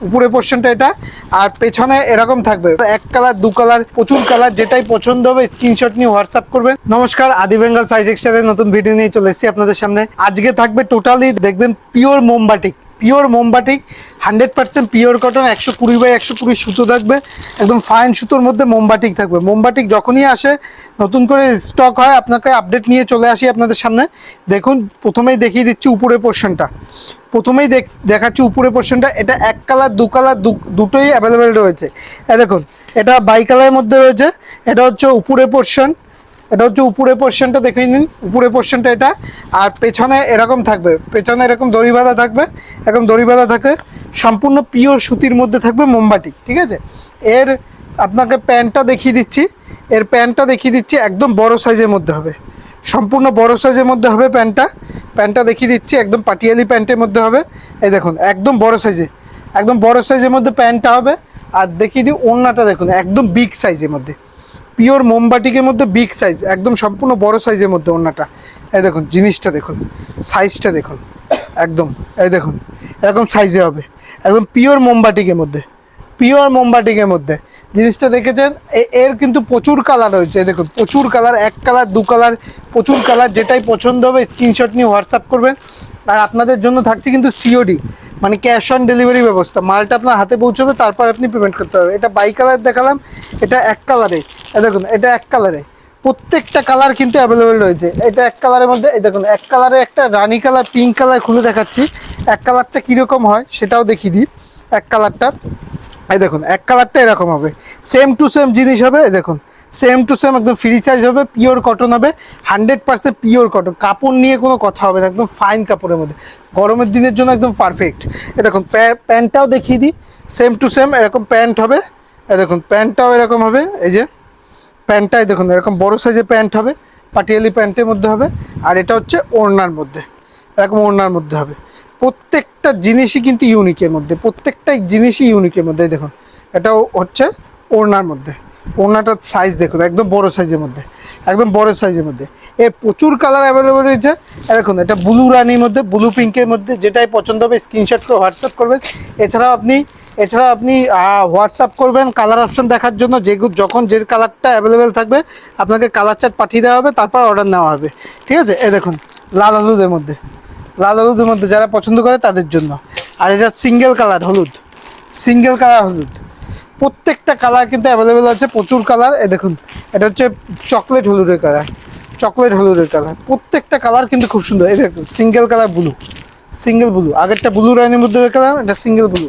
উপরে পোর্শনটা এটা, আর পেছনে এরকম থাকবে এক কালার দু কালার প্রচুর কালার, যেটাই পছন্দ হবে স্ক্রিনশট নিয়ে হোয়াটসঅ্যাপ করবেন। নমস্কার, আদি বেঙ্গল শাড়ি টেক্সটাইলের নতুন ভিডিও নিয়ে চলে এসেছি আপনাদের সামনে। আজকে থাকবে টোটালি দেখবেন পিওর মোমবাটিক, পিওর মোমবাটিক 100% পিওর কটন, 120x120 সুতো থাকবে, একদম ফাইন সুতোর মধ্যে মোমবাটিক থাকবে। মোমবাটিক যখনই আসে নতুন করে স্টক হয় আপনাকে আপডেট নিয়ে চলে আসি আপনাদের সামনে। দেখুন প্রথমেই দেখিয়ে দিচ্ছি উপরে পোর্শনটা, প্রথমেই দেখাচ্ছি উপরে পোর্শনটা। এটা এক কালার দু কালার দুটোই অ্যাভেলেবেল রয়েছে। দেখুন এটা বাই কালারের মধ্যে রয়েছে। এটা হচ্ছে উপরে পোর্শন, এটা হচ্ছে উপরে পোর্শনটা দেখে নিন, উপরে পোর্শনটা এটা। আর পেছনে এরকম থাকবে, পেছনে এরকম দড়ি বাঁধা থাকবে, এরকম দড়ি বাঁধা থাকবে, সম্পূর্ণ পিওর সুতির মধ্যে থাকবে মোমবাটি, ঠিক আছে। এর আপনাকে প্যান্টটা দেখিয়ে দিচ্ছি, এর প্যান্টটা দেখিয়ে দিচ্ছি, একদম বড় সাইজের মধ্যে হবে, সম্পূর্ণ বড় সাইজের মধ্যে হবে প্যান্টটা। প্যান্টটা দেখিয়ে দিচ্ছি, একদম পাটিয়ালি প্যান্টের মধ্যে হবে। এই দেখুন একদম বড় সাইজে, একদম বড় সাইজের মধ্যে প্যান্টটা হবে। আর দেখিয়ে দিই ওড়নাটা, দেখুন একদম বিগ সাইজের মধ্যে, পিওর মোমবাটিকের মধ্যে বিগ সাইজ, একদম সম্পূর্ণ বড় সাইজের মধ্যে ওড়নাটা। এই দেখুন জিনিসটা দেখুন, সাইজটা দেখুন, একদম এই দেখুন এরকম সাইজে হবে, একদম পিওর মোমবাটিকের মধ্যে, পিওর মোমবাটিকের মধ্যে জিনিসটা দেখেছেন। এর কিন্তু প্রচুর কালার রয়েছে, দেখুন প্রচুর কালার, এক কালার দু কালার প্রচুর কালার, যেটাই পছন্দ হবে স্ক্রিনশট নিয়ে হোয়াটসঅ্যাপ করবেন। আর আপনাদের জন্য থাকছে কিন্তু সিওডি, মানে ক্যাশ অন ডেলিভারি ব্যবস্থা। মালটা আপনার হাতে পৌঁছবে, তারপর আপনি পেমেন্ট করতে হবে। এটা বাই কালার দেখালাম, এটা এক কালারে, দেখুন এটা এক কালারে, প্রত্যেকটা কালার কিন্তু অ্যাভেলেবেল রয়েছে। এটা এক কালারের মধ্যে, এই দেখুন এক কালারে একটা রানি কালার পিঙ্ক কালার খুলে দেখাচ্ছি, এক কালারটা কীরকম হয় সেটাও দেখিয়ে দিই। এক কালারটার এই দেখুন এক কালারটা এরকম হবে, সেম টু সেম জিনিস হবে। এই দেখুন সেম টু সেম একদম ফ্রি সাইজ হবে, পিওর কটন হবে, 100% পিওর কটন, কাপড় নিয়ে কোনো কথা হবে না, একদম ফাইন কাপড়ের মধ্যে, গরমের দিনের জন্য একদম পারফেক্ট। এ দেখুন প্যান্টটাও দেখিয়ে দিই, সেম টু সেম এরকম প্যান্ট হবে। এ দেখুন প্যান্টটাও এরকম হবে, এই যে প্যান্টটাই দেখুন এরকম বড় সাইজের প্যান্ট হবে, পাটিয়ালি প্যান্টের মধ্যে হবে। আর এটা হচ্ছে ওড়নার মধ্যে, এরকম ওড়নার মধ্যে হবে। প্রত্যেকটা জিনিসই কিন্তু ইউনিকের মধ্যে, প্রত্যেকটা জিনিসই ইউনিকের মধ্যে। দেখুন এটাও হচ্ছে ওড়নার মধ্যে, ওড়নাটার সাইজ দেখুন একদম বড় সাইজের মধ্যে, একদম বড় সাইজের মধ্যে। এর প্রচুর কালার অ্যাভেলেবেল রয়েছে। দেখুন এটা ব্লু রানির মধ্যে, ব্লু পিঙ্কের মধ্যে, যেটাই পছন্দ হবে স্ক্রিনশট করে হোয়াটসঅ্যাপ করবেন। এছাড়াও আপনি হোয়াটসঅ্যাপ করবেন কালার অপশন দেখার জন্য, যখন যে কালারটা অ্যাভেলেবেল থাকবে আপনাকে কালার চার্ট পাঠিয়ে দেওয়া হবে, তারপর অর্ডার নেওয়া হবে, ঠিক আছে। দেখুন লাল হলুদের মধ্যে, লাল হলুদের মধ্যে যারা পছন্দ করে তাদের জন্য। আর এটা সিঙ্গেল কালার হলুদ, সিঙ্গেল কালার হলুদ, প্রত্যেকটা কালার কিন্তু অ্যাভেলেবেল আছে, প্রচুর কালার। দেখুন এটা হচ্ছে চকলেট হলুদের কালার, চকলেট হলুদের কালার, প্রত্যেকটা কালার কিন্তু খুব সুন্দর। এই দেখুন single colour blue, single blue, আগেরটা ব্লু রানির মধ্যে দেখালাম, এটা সিঙ্গেল ব্লু,